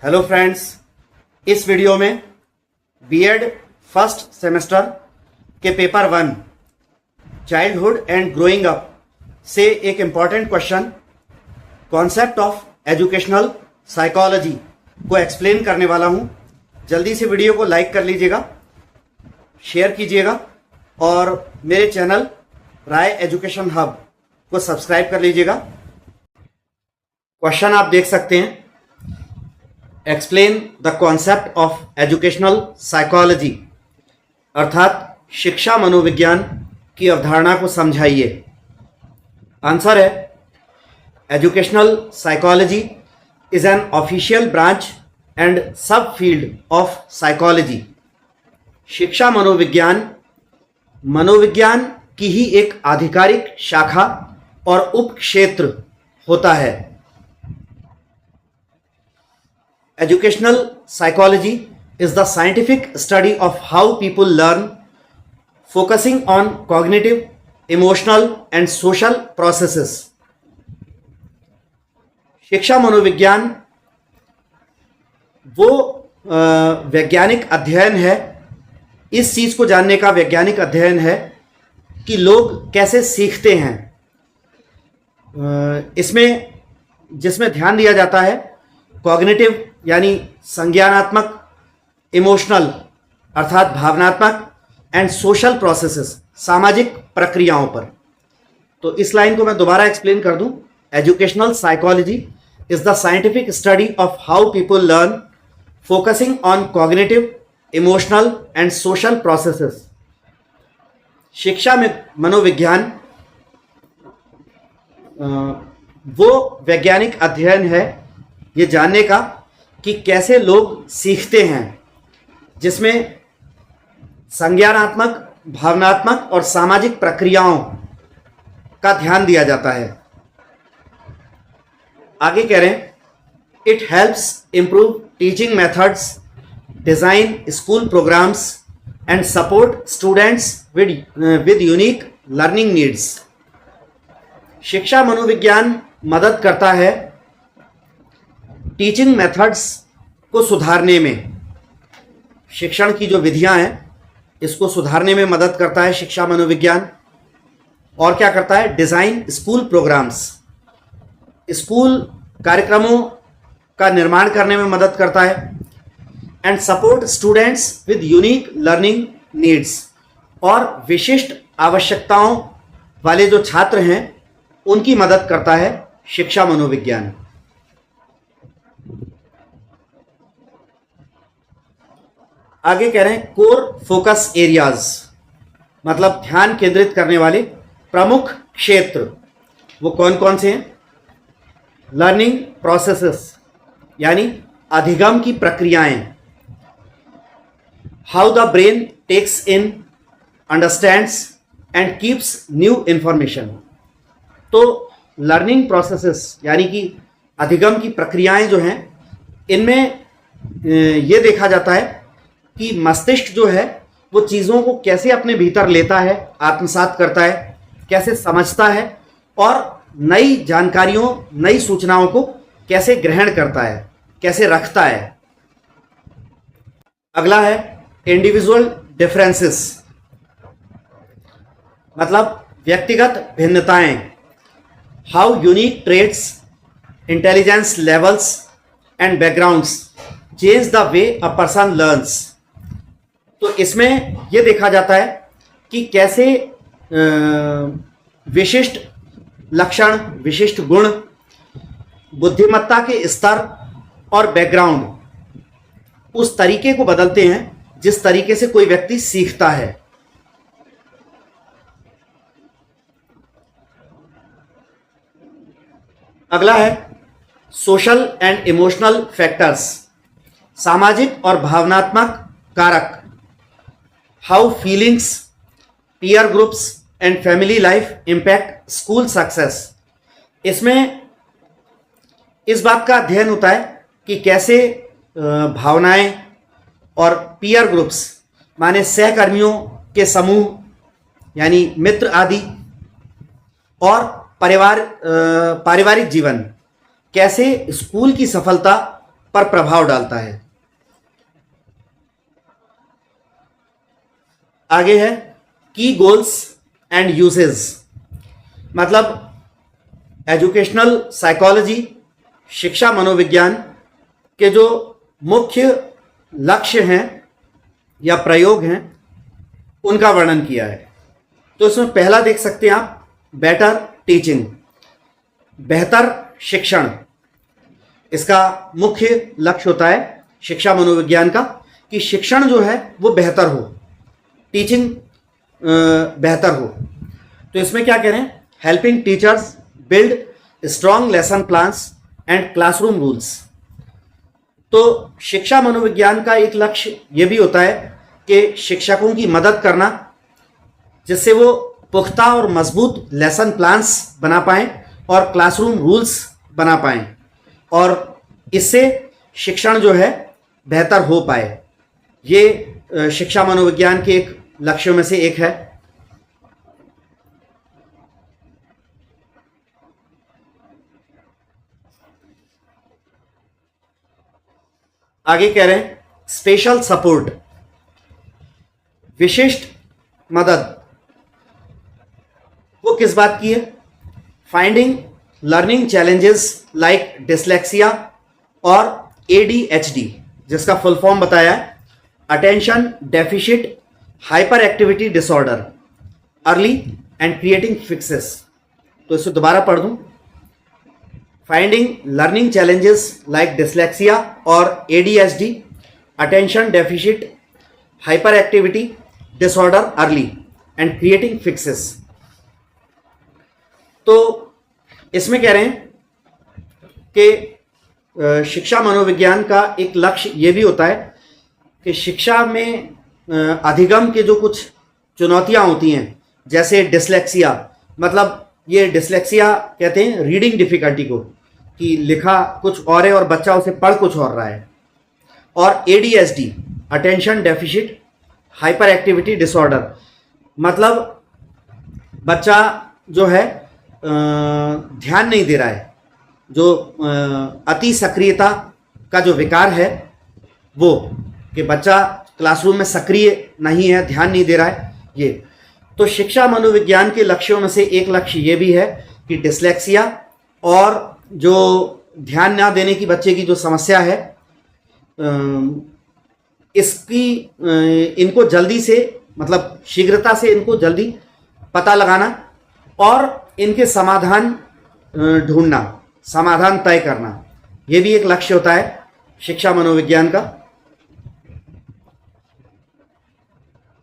Hello friends, इस video में BEd first semester के paper 1 childhood and growing up से एक important question concept of educational psychology को एक्सप्लेन करने वाला हूं। जल्दी से वीडियो को लाइक कर लीजिएगा, शेयर कीजिएगा और मेरे चैनल राय एजुकेशन हब को सब्सक्राइब कर लीजिएगा। क्वेश्चन आप देख सकते हैं, explain the concept of educational psychology, अर्थात शिक्षा मनोविज्ञान की अवधारणा को समझाइए। आंसर है educational psychology is an official branch and सब फील्ड ऑफ साइकोलॉजी। शिक्षा मनोविज्ञान मनोविज्ञान की ही एक आधिकारिक शाखा और उप क्षेत्र होता है। Educational psychology is the scientific study of how people learn, focusing on cognitive, emotional and social processes. शिक्षा मनोविज्ञान वो वैज्ञानिक अध्ययन है, इस चीज को जानने का वैज्ञानिक अध्ययन है कि लोग कैसे सीखते हैं। इसमें जिसमें ध्यान दिया जाता है कॉग्निटिव यानी संज्ञानात्मक, इमोशनल अर्थात भावनात्मक एंड सोशल प्रोसेसेस सामाजिक प्रक्रियाओं पर। तो इस लाइन को मैं दोबारा एक्सप्लेन कर दूं, educational psychology is the scientific study of how people learn, focusing on cognitive, emotional and social processes. शिक्षा में मनोविज्ञान वो वैज्ञानिक अध्ययन है ये जानने का कि कैसे लोग सीखते हैं, जिसमें संज्ञानात्मक, भावनात्मक और सामाजिक प्रक्रियाओं का ध्यान दिया जाता है। आगे कह रहे हैं, it helps improve teaching methods, design school programs and support students with unique learning needs. शिक्षा मनोविज्ञान मदद करता है टीचिंग मेथड्स को सुधारने में। शिक्षण की जो विधियां हैं इसको सुधारने में मदद करता है शिक्षा मनोविज्ञान। और क्या करता है, डिज़ाइन स्कूल प्रोग्राम्स, स्कूल कार्यक्रमों का निर्माण करने में मदद करता है। And support students with unique learning needs, और विशिष्ट आवश्यकताओं वाले जो छात्र हैं उनकी मदद करता है शिक्षा मनोविज्ञान। आगे कह रहे हैं, कोर फोकस एरियाज मतलब ध्यान केंद्रित करने वाले प्रमुख क्षेत्र वो कौन कौन से हैं। लर्निंग प्रोसेसेस यानी अधिगम की प्रक्रियाएं, how the brain takes in, understands and keeps new information. तो लर्निंग प्रोसेसेस यानी कि अधिगम की प्रक्रियाएं जो हैं, इनमें ये देखा जाता है कि मस्तिष्क जो है वो चीज़ों को कैसे अपने भीतर लेता है, आत्मसात करता है, कैसे समझता है और नई जानकारियों, नई सूचनाओं को कैसे ग्रहण करता है, कैसे रखता है। अगला है इंडिविजुअल डिफरेंसेस मतलब व्यक्तिगत भिन्नताएं, how unique traits, intelligence levels and backgrounds change the way a person learns. तो इसमें यह देखा जाता है कि कैसे विशिष्ट लक्षण, विशिष्ट गुण, बुद्धिमत्ता के स्तर और बैकग्राउंड उस तरीके को बदलते हैं जिस तरीके से कोई व्यक्ति सीखता है। अगला है सोशल एंड इमोशनल फैक्टर्स, सामाजिक और भावनात्मक कारक, how feelings, peer groups and family life impact school success. इसमें इस बात का अध्ययन होता है कि कैसे भावनाएं और पीयर ग्रुप्स माने सहकर्मियों के समूह यानी मित्र आदि और पारिवारिक जीवन कैसे स्कूल की सफलता पर प्रभाव डालता है। आगे है की गोल्स एंड यूसेज, मतलब एजुकेशनल साइकोलॉजी, शिक्षा मनोविज्ञान के जो मुख्य लक्ष्य हैं या प्रयोग हैं उनका वर्णन किया है। तो इसमें पहला देख सकते हैं आप, बेटर टीचिंग, बेहतर शिक्षण। इसका मुख्य लक्ष्य होता है शिक्षा मनोविज्ञान का कि शिक्षण जो है वो बेहतर हो, टीचिंग बेहतर हो। तो इसमें क्या कह रहे हैं, helping teachers build strong lesson plans and classroom rules. तो शिक्षा मनोविज्ञान का एक लक्ष्य ये भी होता है कि शिक्षकों की मदद करना, जिससे वो पुख्ता और मजबूत लेसन प्लान्स बना पाएं और क्लासरूम रूल्स बना पाएं, और इससे शिक्षण जो है बेहतर हो पाए। ये शिक्षा मनोविज्ञान के एक लक्ष्यों में से एक है। आगे कह रहे हैं स्पेशल सपोर्ट, विशिष्ट मदद। वो किस बात की है, finding learning challenges like dyslexia और ADHD, जिसका फुल फॉर्म बताया है attention deficit hyper activity disorder, early and creating fixes. तो इसे दोबारा पढ़ दूं, finding learning challenges like dyslexia और ADHD, attention deficit hyper activity disorder, early and creating fixes. तो इसमें कह रहे हैं कि शिक्षा मनोविज्ञान का एक लक्ष्य ये भी होता है कि शिक्षा में अधिगम के जो कुछ चुनौतियां होती हैं, जैसे डिसलेक्सिया, मतलब ये डिसलेक्सिया कहते हैं रीडिंग डिफिकल्टी को, कि लिखा कुछ और है और बच्चा उसे पढ़ कुछ और रहा है, और ADHD attention deficit hyper activity disorder, मतलब बच्चा जो है ध्यान नहीं दे रहा है, जो अति सक्रियता का जो विकार है वो, कि बच्चा क्लासरूम में सक्रिय नहीं है, ध्यान नहीं दे रहा है। ये तो शिक्षा मनोविज्ञान के लक्ष्यों में से एक लक्ष्य ये भी है कि डिसलेक्सिया और जो ध्यान ना देने की बच्चे की जो समस्या है, इसकी इनको जल्दी से, मतलब शीघ्रता से इनको जल्दी पता लगाना और इनके समाधान ढूंढना, समाधान तय करना, ये भी एक लक्ष्य होता है शिक्षा मनोविज्ञान का।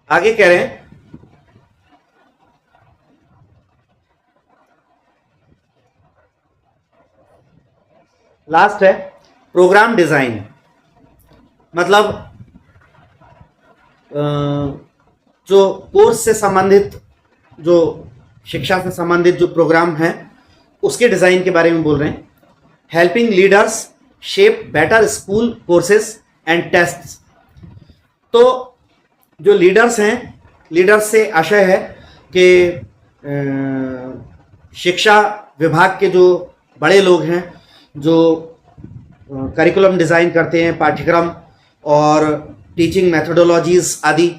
आगे कह रहे हैं लास्ट है प्रोग्राम डिजाइन, मतलब जो कोर्स से संबंधित, जो शिक्षा से संबंधित जो प्रोग्राम हैं उसके डिजाइन के बारे में बोल रहे हैं। Helping leaders shape better school courses and tests. तो जो लीडर्स हैं, लीडर्स से आशय है कि शिक्षा विभाग के जो बड़े लोग हैं, जो करिकुलम डिज़ाइन करते हैं, पाठ्यक्रम और टीचिंग मेथोडोलॉजीज आदि,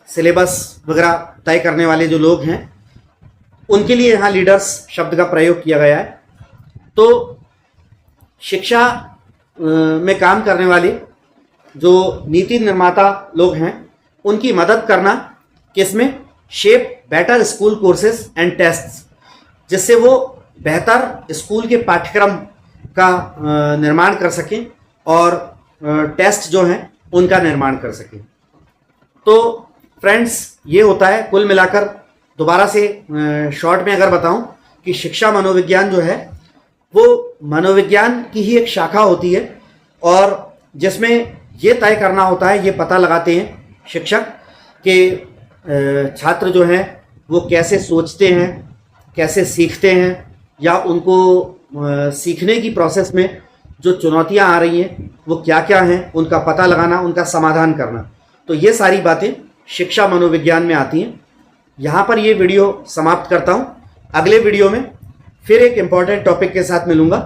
सिलेबस वगैरह तय करने वाले जो लोग हैं, उनके लिए यहाँ लीडर्स शब्द का प्रयोग किया गया है। तो शिक्षा में काम करने वाले जो नीति निर्माता लोग हैं, उनकी मदद करना किसमें, shape better school courses and tests, जिससे वो बेहतर स्कूल के पाठ्यक्रम का निर्माण कर सकें और टेस्ट जो हैं उनका निर्माण कर सकें। तो फ्रेंड्स, ये होता है कुल मिलाकर, दोबारा से शॉर्ट में अगर बताऊं, कि शिक्षा मनोविज्ञान जो है वो मनोविज्ञान की ही एक शाखा होती है, और जिसमें ये तय करना होता है, ये पता लगाते हैं शिक्षक कि छात्र जो हैं वो कैसे सोचते हैं, कैसे सीखते हैं, या उनको सीखने की प्रोसेस में जो चुनौतियां आ रही हैं वो क्या क्या हैं, उनका पता लगाना, उनका समाधान करना। तो ये सारी बातें शिक्षा मनोविज्ञान में आती हैं। यहाँ पर ये वीडियो समाप्त करता हूँ। अगले वीडियो में फिर एक इम्पॉर्टेंट टॉपिक के साथ मिलूँगा।